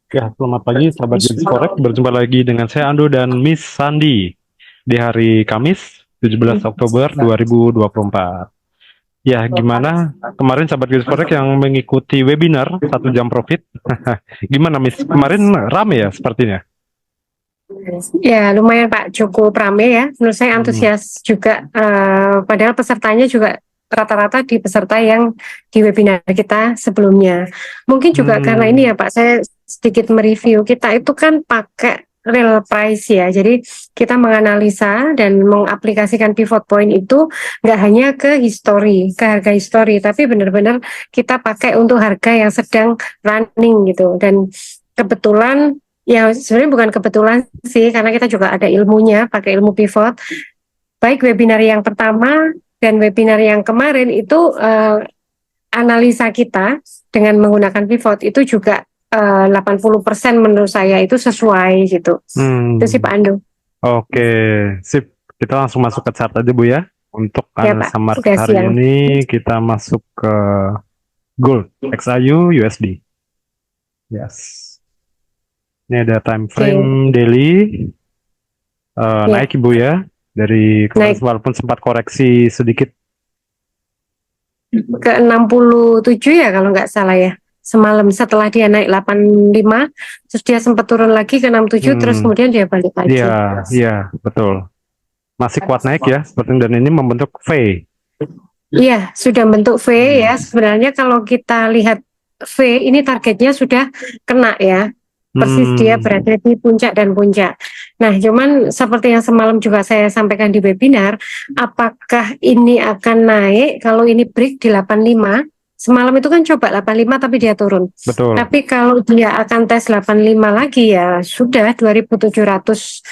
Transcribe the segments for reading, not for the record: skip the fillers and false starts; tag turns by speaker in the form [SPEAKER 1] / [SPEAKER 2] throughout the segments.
[SPEAKER 1] Ya, selamat pagi sahabat Gaji Forex. Berjumpa lagi dengan saya Ando dan Miss Sandi di hari Kamis 17 Oktober 2024. Ya, gimana kemarin sahabat Gaji Forex yang mengikuti webinar 1 jam profit? Gimana Miss? Kemarin rame ya sepertinya?
[SPEAKER 2] Ya, lumayan Pak, cukup ramai ya. Menurut saya
[SPEAKER 1] Hmm.
[SPEAKER 2] antusias juga, padahal pesertanya juga rata-rata di peserta yang di webinar kita sebelumnya. Mungkin juga karena ini
[SPEAKER 1] Hmm.
[SPEAKER 2] ya Pak, saya sedikit mereview, kita itu kan pakai real price ya. Jadi kita menganalisa dan mengaplikasikan pivot point itu nggak hanya ke history, ke harga history, tapi benar-benar kita pakai untuk harga yang sedang running gitu. Dan kebetulan, ya sebenarnya bukan kebetulan sih, karena kita juga ada ilmunya, pakai ilmu pivot. Baik webinar yang pertama dan webinar yang kemarin itu analisa kita dengan menggunakan pivot itu juga 80% menurut saya itu sesuai gitu. Itu sih
[SPEAKER 1] Hmm.
[SPEAKER 2] Pak Ando.
[SPEAKER 1] Oke, sip. Kita langsung masuk ke chart aja Bu ya. Untuk
[SPEAKER 2] Ya Pak,
[SPEAKER 1] analisa market
[SPEAKER 2] sudah
[SPEAKER 1] hari
[SPEAKER 2] siang.
[SPEAKER 1] ini kita masuk ke gold, XAU, USD. Yes. Ini ada time
[SPEAKER 2] Oke,
[SPEAKER 1] frame daily
[SPEAKER 2] ya
[SPEAKER 1] naik Ibu ya dari kemarin
[SPEAKER 2] naik
[SPEAKER 1] walaupun sempat koreksi sedikit.
[SPEAKER 2] ke 67 ya kalau nggak salah ya. Semalam setelah dia naik 85, terus dia sempat turun lagi ke 67, terus
[SPEAKER 1] Hmm,
[SPEAKER 2] kemudian dia balik
[SPEAKER 1] iya,
[SPEAKER 2] lagi.
[SPEAKER 1] iya, betul. Masih kuat naik ya, seperti dan ini membentuk V.
[SPEAKER 2] Iya, sudah bentuk V
[SPEAKER 1] Hmm.
[SPEAKER 2] ya. Sebenarnya kalau kita lihat V ini targetnya sudah kena ya. Persis dia
[SPEAKER 1] Hmm,
[SPEAKER 2] berada di puncak dan puncak. Nah, cuman seperti yang semalam juga saya sampaikan di webinar, apakah ini akan naik kalau ini break di 85? Semalam itu kan coba 85 tapi dia turun.
[SPEAKER 1] betul.
[SPEAKER 2] Tapi kalau dia akan tes 85 lagi ya sudah 2720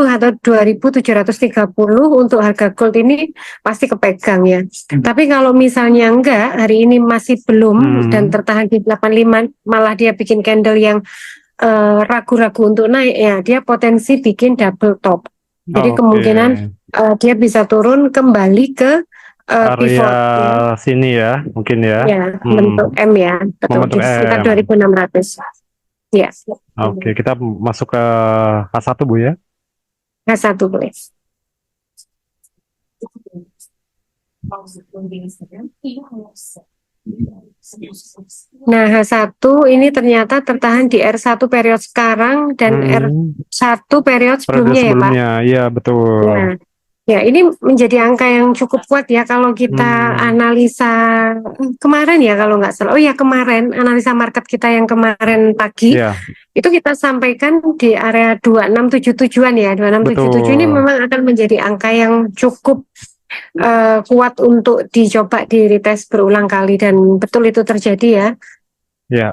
[SPEAKER 2] atau 2730 untuk harga gold ini pasti kepegang ya. Tapi kalau misalnya enggak, hari ini masih belum dan
[SPEAKER 1] Hmm,
[SPEAKER 2] tertahan di 85, malah dia bikin candle yang ragu-ragu untuk naik ya, dia potensi bikin double top. Jadi
[SPEAKER 1] oke.
[SPEAKER 2] kemungkinan dia bisa turun kembali ke
[SPEAKER 1] Area
[SPEAKER 2] pivot ya.
[SPEAKER 1] sini ya, mungkin ya.
[SPEAKER 2] Ya, bentuk
[SPEAKER 1] Hmm,
[SPEAKER 2] M ya, betul
[SPEAKER 1] membentuk
[SPEAKER 2] di sekitar
[SPEAKER 1] M.
[SPEAKER 2] 2600. Ya.
[SPEAKER 1] Oke, kita masuk ke H1 Bu ya.
[SPEAKER 2] H1 boleh. Nah, H1 ini ternyata tertahan di R1 periode sekarang dan
[SPEAKER 1] Hmm,
[SPEAKER 2] R1 periode
[SPEAKER 1] periode
[SPEAKER 2] sebelumnya ya, Pak.
[SPEAKER 1] sebelumnya, iya betul.
[SPEAKER 2] Nah, ya ini menjadi angka yang cukup kuat ya kalau kita
[SPEAKER 1] Hmm,
[SPEAKER 2] analisa kemarin ya kalau nggak salah. Oh ya, kemarin analisa market kita yang kemarin pagi
[SPEAKER 1] iya,
[SPEAKER 2] itu kita sampaikan di area 2677-an ya. 2677 ini
[SPEAKER 1] betul.
[SPEAKER 2] memang akan menjadi angka yang cukup kuat untuk dicoba di retest berulang kali dan betul itu terjadi ya.
[SPEAKER 1] Ya,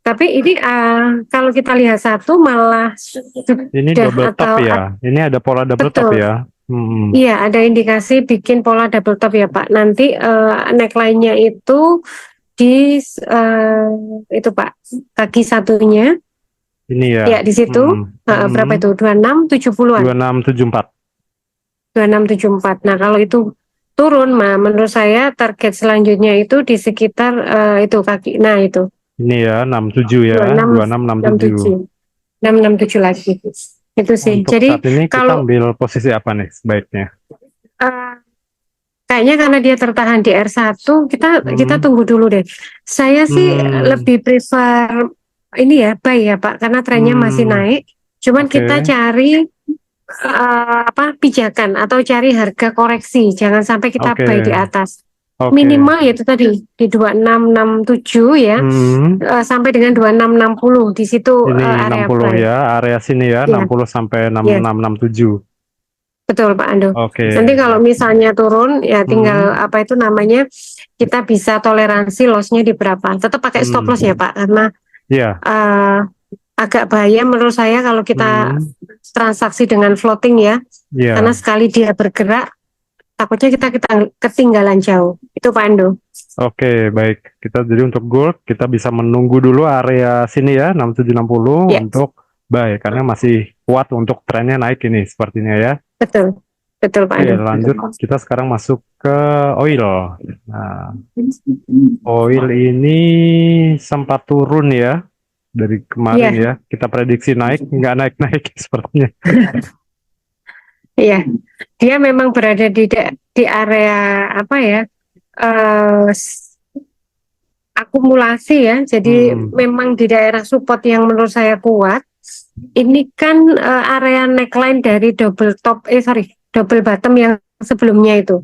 [SPEAKER 2] Tapi ini kalau kita lihat satu malah
[SPEAKER 1] ini
[SPEAKER 2] sudah
[SPEAKER 1] double top
[SPEAKER 2] atau
[SPEAKER 1] ya. Ini ada pola double top
[SPEAKER 2] betul.
[SPEAKER 1] ya. Hmm,
[SPEAKER 2] Iya, ada indikasi bikin pola double top ya Pak. Nanti neckline-nya itu di itu Pak, kaki satunya
[SPEAKER 1] ini ya.
[SPEAKER 2] ya di situ.
[SPEAKER 1] Hmm,
[SPEAKER 2] Berapa
[SPEAKER 1] hmm,
[SPEAKER 2] itu? 2670-an.
[SPEAKER 1] 2674.
[SPEAKER 2] 2674. Nah, kalau itu turun, menurut saya target selanjutnya itu di sekitar itu kaki. Nah, itu
[SPEAKER 1] Ini ya 67 ya, 2667.
[SPEAKER 2] 2667. 667 lagi. Itu sih.
[SPEAKER 1] Untuk
[SPEAKER 2] Jadi
[SPEAKER 1] saat ini kita
[SPEAKER 2] kalau
[SPEAKER 1] ambil posisi apa nih sebaiknya?
[SPEAKER 2] eh, kayaknya karena dia tertahan di R1, kita
[SPEAKER 1] Hmm,
[SPEAKER 2] tunggu dulu deh. Saya sih
[SPEAKER 1] hmm,
[SPEAKER 2] lebih prefer ini ya, buy ya Pak, karena trennya masih
[SPEAKER 1] hmm,
[SPEAKER 2] naik. Cuman kita
[SPEAKER 1] oke,
[SPEAKER 2] cari pijakan atau cari harga koreksi. Jangan sampai kita
[SPEAKER 1] oke,
[SPEAKER 2] buy di atas.
[SPEAKER 1] oke.
[SPEAKER 2] Minimal yaitu tadi di 2667 ya,
[SPEAKER 1] Hmm,
[SPEAKER 2] sampai dengan 2660 di situ
[SPEAKER 1] ini
[SPEAKER 2] area
[SPEAKER 1] 60
[SPEAKER 2] buy.
[SPEAKER 1] ya, area sini ya,
[SPEAKER 2] Ya,
[SPEAKER 1] 60 sampai
[SPEAKER 2] ya.
[SPEAKER 1] 6667.
[SPEAKER 2] Betul Pak Ando.
[SPEAKER 1] Oke,
[SPEAKER 2] Nanti kalau misalnya turun ya tinggal
[SPEAKER 1] hmm,
[SPEAKER 2] apa itu namanya, kita bisa toleransi lossnya di berapa. Tetap pakai stop loss ya
[SPEAKER 1] hmm,
[SPEAKER 2] Pak, karena
[SPEAKER 1] ya,
[SPEAKER 2] uh, agak bahaya menurut saya kalau kita
[SPEAKER 1] hmm,
[SPEAKER 2] transaksi dengan floating ya. Karena
[SPEAKER 1] ya.
[SPEAKER 2] sekali dia bergerak takutnya kita ketinggalan jauh. Itu Pak Ando.
[SPEAKER 1] Oke, baik. Kita jadi untuk gold kita bisa menunggu dulu area sini ya 6760
[SPEAKER 2] Ya,
[SPEAKER 1] untuk buy karena masih kuat untuk trennya naik ini sepertinya ya.
[SPEAKER 2] betul. Betul Pak
[SPEAKER 1] Oke,
[SPEAKER 2] Ando.
[SPEAKER 1] lanjut kita sekarang masuk ke oil. Nah, oil ini sempat turun ya dari kemarin
[SPEAKER 2] Iya,
[SPEAKER 1] ya. Kita prediksi naik, nggak naik-naik sepertinya.
[SPEAKER 2] iya. Dia memang berada di area apa ya? Akumulasi ya. Jadi
[SPEAKER 1] Hmm,
[SPEAKER 2] memang di daerah support yang menurut saya kuat. Ini kan area neckline dari double bottom yang sebelumnya itu.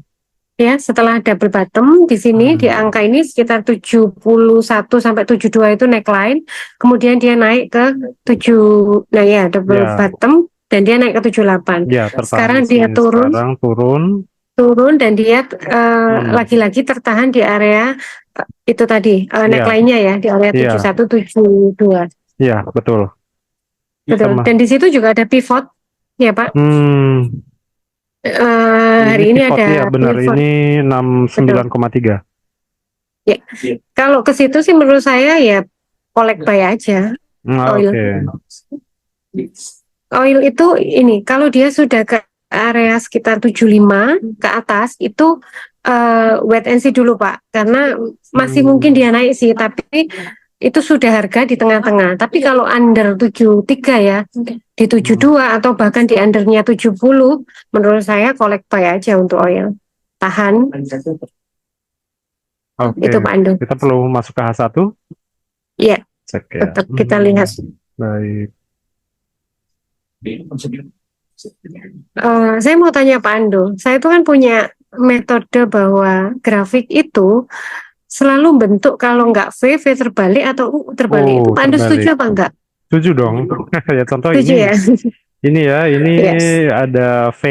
[SPEAKER 2] Ya, setelah double bottom di sini di
[SPEAKER 1] hmm,
[SPEAKER 2] angka ini sekitar 71 sampai 72 itu neckline. Kemudian dia naik ke 7, nah ya double
[SPEAKER 1] ya,
[SPEAKER 2] bottom dan dia naik ke 78.
[SPEAKER 1] ya tertahan di
[SPEAKER 2] Sekarang dia
[SPEAKER 1] sini
[SPEAKER 2] turun
[SPEAKER 1] sekarang turun.
[SPEAKER 2] turun dan dia
[SPEAKER 1] Hmm,
[SPEAKER 2] lagi-lagi tertahan di area itu tadi
[SPEAKER 1] ya,
[SPEAKER 2] neckline-nya ya di area
[SPEAKER 1] ya,
[SPEAKER 2] 71 72.
[SPEAKER 1] ya, betul. Kita
[SPEAKER 2] Betul.
[SPEAKER 1] mah.
[SPEAKER 2] Dan di situ juga ada pivot ya Pak.
[SPEAKER 1] Hmm, ini
[SPEAKER 2] Hari ini
[SPEAKER 1] pivot ya,
[SPEAKER 2] ada
[SPEAKER 1] benar.
[SPEAKER 2] pivot.
[SPEAKER 1] Ini
[SPEAKER 2] Betul.
[SPEAKER 1] 69,3.
[SPEAKER 2] Ya. Kalau ke situ sih menurut saya ya collect buy aja oil.
[SPEAKER 1] Oke.
[SPEAKER 2] Oil itu ini kalau dia sudah ke area sekitar 75 ke atas itu wait and see dulu Pak, karena masih mungkin
[SPEAKER 1] Hmm,
[SPEAKER 2] dia naik sih, tapi itu sudah harga di tengah-tengah. Tapi kalau under 73 ya, di
[SPEAKER 1] hmm,
[SPEAKER 2] 72 atau bahkan di undernya 70, menurut saya collect buy aja untuk oil. Tahan,
[SPEAKER 1] oke.
[SPEAKER 2] itu Pak Ando.
[SPEAKER 1] Kita perlu masuk ke H1.
[SPEAKER 2] Iya,
[SPEAKER 1] Cek ya.
[SPEAKER 2] tetap kita lihat.
[SPEAKER 1] Baik.
[SPEAKER 2] Saya mau tanya Pak Ando, saya itu kan punya metode bahwa grafik itu selalu bentuk kalau nggak V terbalik atau U terbalik. Itu
[SPEAKER 1] Oh,
[SPEAKER 2] Pak Ando setuju
[SPEAKER 1] terbalik.
[SPEAKER 2] apa enggak?
[SPEAKER 1] Setuju dong. Ya contoh
[SPEAKER 2] Setuju ya?
[SPEAKER 1] ini ya, ini
[SPEAKER 2] Yes.
[SPEAKER 1] ada V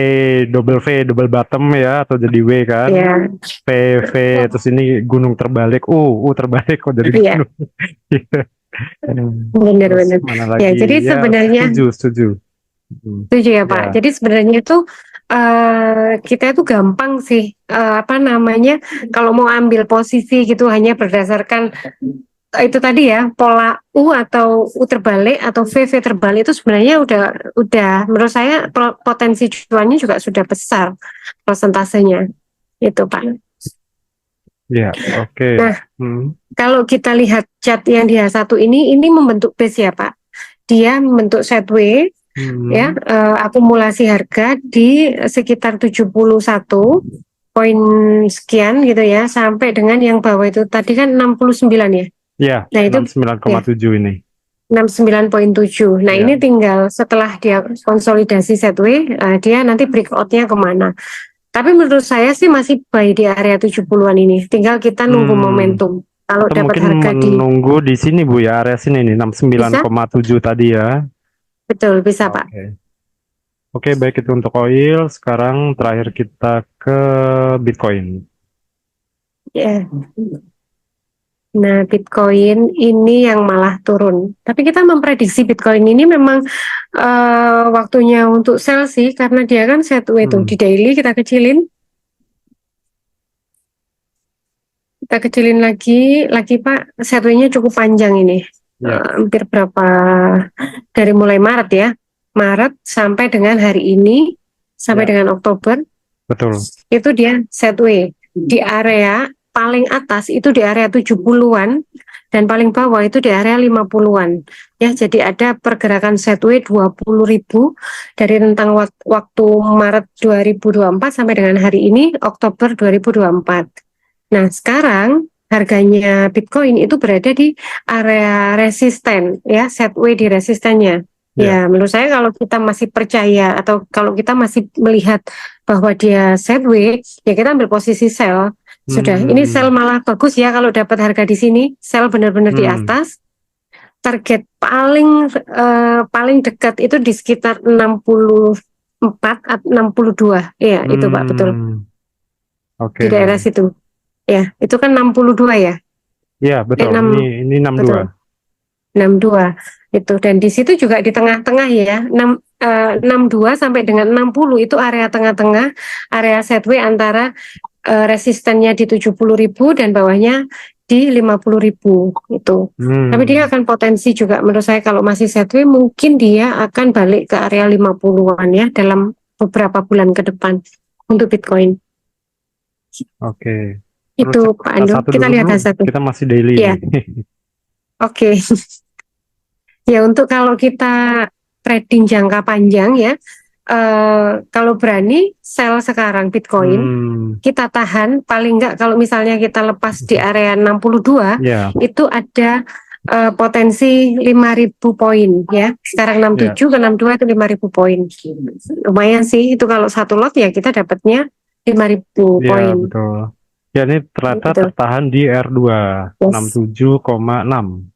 [SPEAKER 1] double bottom ya, atau jadi W kan.
[SPEAKER 2] Ya,
[SPEAKER 1] V terus ini gunung terbalik. Terbalik kok jadi
[SPEAKER 2] iya,
[SPEAKER 1] gunung. Terus
[SPEAKER 2] benar-benar.
[SPEAKER 1] mana
[SPEAKER 2] Ya,
[SPEAKER 1] lagi?
[SPEAKER 2] jadi
[SPEAKER 1] Ya,
[SPEAKER 2] sebenarnya
[SPEAKER 1] setuju. Hmm.
[SPEAKER 2] setuju ya Pak.
[SPEAKER 1] Ya.
[SPEAKER 2] Jadi sebenarnya itu kita itu gampang sih, apa namanya, kalau mau ambil posisi gitu hanya berdasarkan itu tadi ya pola U atau U terbalik atau V terbalik itu sebenarnya udah menurut saya potensi cuannya juga sudah besar persentasenya itu Pak.
[SPEAKER 1] Ya, oke.
[SPEAKER 2] Nah,
[SPEAKER 1] Hmm.
[SPEAKER 2] kalau kita lihat chart yang di H1 ini membentuk base ya Pak. Dia membentuk sideways ya,
[SPEAKER 1] Hmm.
[SPEAKER 2] akumulasi harga di sekitar 71 poin sekian gitu ya, sampai dengan yang bawah itu tadi kan 69 ya.
[SPEAKER 1] Ya,
[SPEAKER 2] Nah, itu ya
[SPEAKER 1] 69,7 ini.
[SPEAKER 2] 69,7. Nah, ini
[SPEAKER 1] Ya.
[SPEAKER 2] tinggal setelah dia konsolidasi sideways, dia nanti breakoutnya kemana. Tapi menurut saya sih masih buy di area 70-an ini. Tinggal kita nunggu
[SPEAKER 1] Hmm.
[SPEAKER 2] momentum. Kalau
[SPEAKER 1] Atau
[SPEAKER 2] dapat
[SPEAKER 1] mungkin
[SPEAKER 2] harga di
[SPEAKER 1] menunggu di sini Bu ya, area sini nih
[SPEAKER 2] bisa,
[SPEAKER 1] 69,7 tadi ya.
[SPEAKER 2] betul bisa Pak.
[SPEAKER 1] Oke. Oke, baik itu untuk oil. Sekarang terakhir kita ke Bitcoin.
[SPEAKER 2] Ya. Nah, Bitcoin ini yang malah turun. Tapi kita memprediksi Bitcoin ini memang waktunya untuk sell sih, karena dia kan sideways itu
[SPEAKER 1] Hmm.
[SPEAKER 2] di daily kita kecilin lagi Pak, sideways-nya cukup panjang ini.
[SPEAKER 1] Ya,
[SPEAKER 2] Hampir berapa dari mulai Maret ya. Maret sampai dengan hari ini sampai
[SPEAKER 1] ya,
[SPEAKER 2] dengan Oktober
[SPEAKER 1] betul.
[SPEAKER 2] itu dia sideways. Di area paling atas itu di area 70-an dan paling bawah itu di area 50-an. Ya, jadi ada pergerakan sideways 20.000 dari rentang waktu Maret 2024 sampai dengan hari ini Oktober 2024. Nah, sekarang harganya Bitcoin itu berada di area resisten ya, sideways di resistennya.
[SPEAKER 1] Ya.
[SPEAKER 2] Ya, menurut saya kalau kita masih percaya atau kalau kita masih melihat bahwa dia sideways, ya kita ambil posisi sell. Sudah, ini sell
[SPEAKER 1] Hmm.
[SPEAKER 2] malah bagus ya kalau dapat harga di sini, sell benar-benar di
[SPEAKER 1] Hmm.
[SPEAKER 2] atas. Target paling dekat itu di sekitar 64 atau 62. Iya, itu Pak, betul.
[SPEAKER 1] Hmm.
[SPEAKER 2] Di
[SPEAKER 1] Oke.
[SPEAKER 2] daerah situ. Ya, itu kan 62 ya.
[SPEAKER 1] Ya, betul.
[SPEAKER 2] 6
[SPEAKER 1] Ini 62.
[SPEAKER 2] betul. 62 itu, dan di situ juga di tengah-tengah ya, 62 sampai dengan 60 itu area tengah-tengah, area sideways antara resistennya di 70.000 dan bawahnya di 50.000 itu. Tapi dia
[SPEAKER 1] Hmm.
[SPEAKER 2] akan potensi juga menurut saya kalau masih sideways mungkin dia akan balik ke area 50-an ya dalam beberapa bulan ke depan untuk Bitcoin.
[SPEAKER 1] Oke.
[SPEAKER 2] Itu
[SPEAKER 1] Terus
[SPEAKER 2] Pak Ando,
[SPEAKER 1] H1
[SPEAKER 2] kita lihat
[SPEAKER 1] dulu,
[SPEAKER 2] H1.
[SPEAKER 1] kita masih daily
[SPEAKER 2] Ya,
[SPEAKER 1] nih.
[SPEAKER 2] oke. Ya, untuk kalau kita trading jangka panjang ya, kalau berani sell sekarang Bitcoin,
[SPEAKER 1] Hmm,
[SPEAKER 2] kita tahan paling enggak kalau misalnya kita lepas di area 62,
[SPEAKER 1] ya,
[SPEAKER 2] itu ada potensi 5.000 poin ya. Sekarang
[SPEAKER 1] ya,
[SPEAKER 2] 67 ke 62 itu 5.000 poin. Lumayan sih itu kalau satu lot ya kita dapatnya 5.000
[SPEAKER 1] ya,
[SPEAKER 2] poin.
[SPEAKER 1] betul. Ya, ini ternyata
[SPEAKER 2] Gitu.
[SPEAKER 1] tertahan di R2
[SPEAKER 2] Yes.
[SPEAKER 1] 67,6.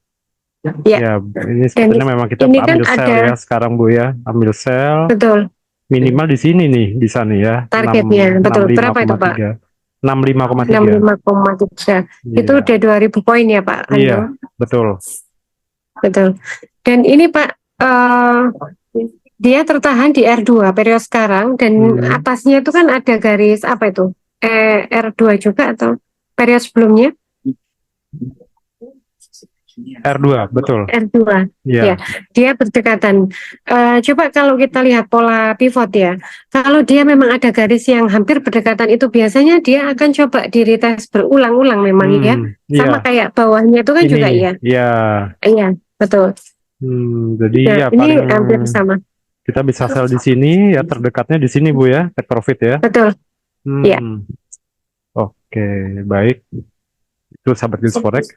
[SPEAKER 2] Ya,
[SPEAKER 1] Ya, ini
[SPEAKER 2] dan
[SPEAKER 1] sepertinya memang kita
[SPEAKER 2] ini kan
[SPEAKER 1] ambil sell
[SPEAKER 2] ada
[SPEAKER 1] ya sekarang Bu ya. Ambil sell
[SPEAKER 2] betul
[SPEAKER 1] minimal di sini nih, bisa nih ya. 6
[SPEAKER 2] targetnya. Betul. Berapa itu, Pak?
[SPEAKER 1] 65,3. 65,3.
[SPEAKER 2] 65,3. Itu
[SPEAKER 1] Iya.
[SPEAKER 2] udah 2.000 poin ya, Pak
[SPEAKER 1] Iya,
[SPEAKER 2] Ando.
[SPEAKER 1] betul.
[SPEAKER 2] Betul. Dan ini Pak, dia tertahan di R2 periode sekarang dan
[SPEAKER 1] Hmm,
[SPEAKER 2] atasnya itu kan ada garis apa itu? R2 juga atau periode sebelumnya?
[SPEAKER 1] R2, betul.
[SPEAKER 2] R2. Ya,
[SPEAKER 1] Iya.
[SPEAKER 2] dia berdekatan. Coba kalau kita lihat pola pivot ya, kalau dia memang ada garis yang hampir berdekatan itu biasanya dia akan coba di retest berulang-ulang memang ya.
[SPEAKER 1] Iya.
[SPEAKER 2] Sama kayak bawahnya itu kan
[SPEAKER 1] Ini,
[SPEAKER 2] juga iya.
[SPEAKER 1] ya.
[SPEAKER 2] Iya, betul.
[SPEAKER 1] Jadi
[SPEAKER 2] Ya,
[SPEAKER 1] ya
[SPEAKER 2] ini
[SPEAKER 1] paling
[SPEAKER 2] hampir sama.
[SPEAKER 1] kita bisa sell di sini ya, terdekatnya di sini Bu ya, take profit ya.
[SPEAKER 2] Betul. Ya.
[SPEAKER 1] Hmm, oke, baik. Itu sahabat Gains Forex,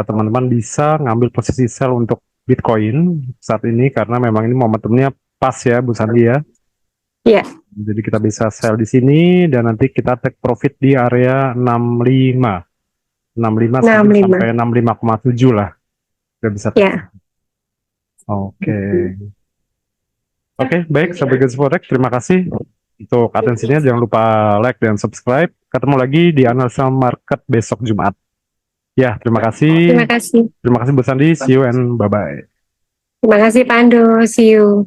[SPEAKER 1] teman-teman bisa ngambil posisi sell untuk Bitcoin saat ini karena memang ini momentumnya pas ya Bu Sandi ya.
[SPEAKER 2] Ya,
[SPEAKER 1] Jadi kita bisa sell di sini dan nanti kita take profit di area 65. 65
[SPEAKER 2] 65.
[SPEAKER 1] sampai 65,7 lah. Kita bisa take.
[SPEAKER 2] Ya.
[SPEAKER 1] Oke. Oke, baik sahabat Gains Forex, terima kasih untuk atensinya. Jangan lupa like dan subscribe. Ketemu lagi di analisa market besok Jumat. Ya, terima
[SPEAKER 2] Terima
[SPEAKER 1] kasih.
[SPEAKER 2] kasih.
[SPEAKER 1] Terima kasih Bu Sandi. See you and bye-bye.
[SPEAKER 2] Terima kasih Pak Ando. See you.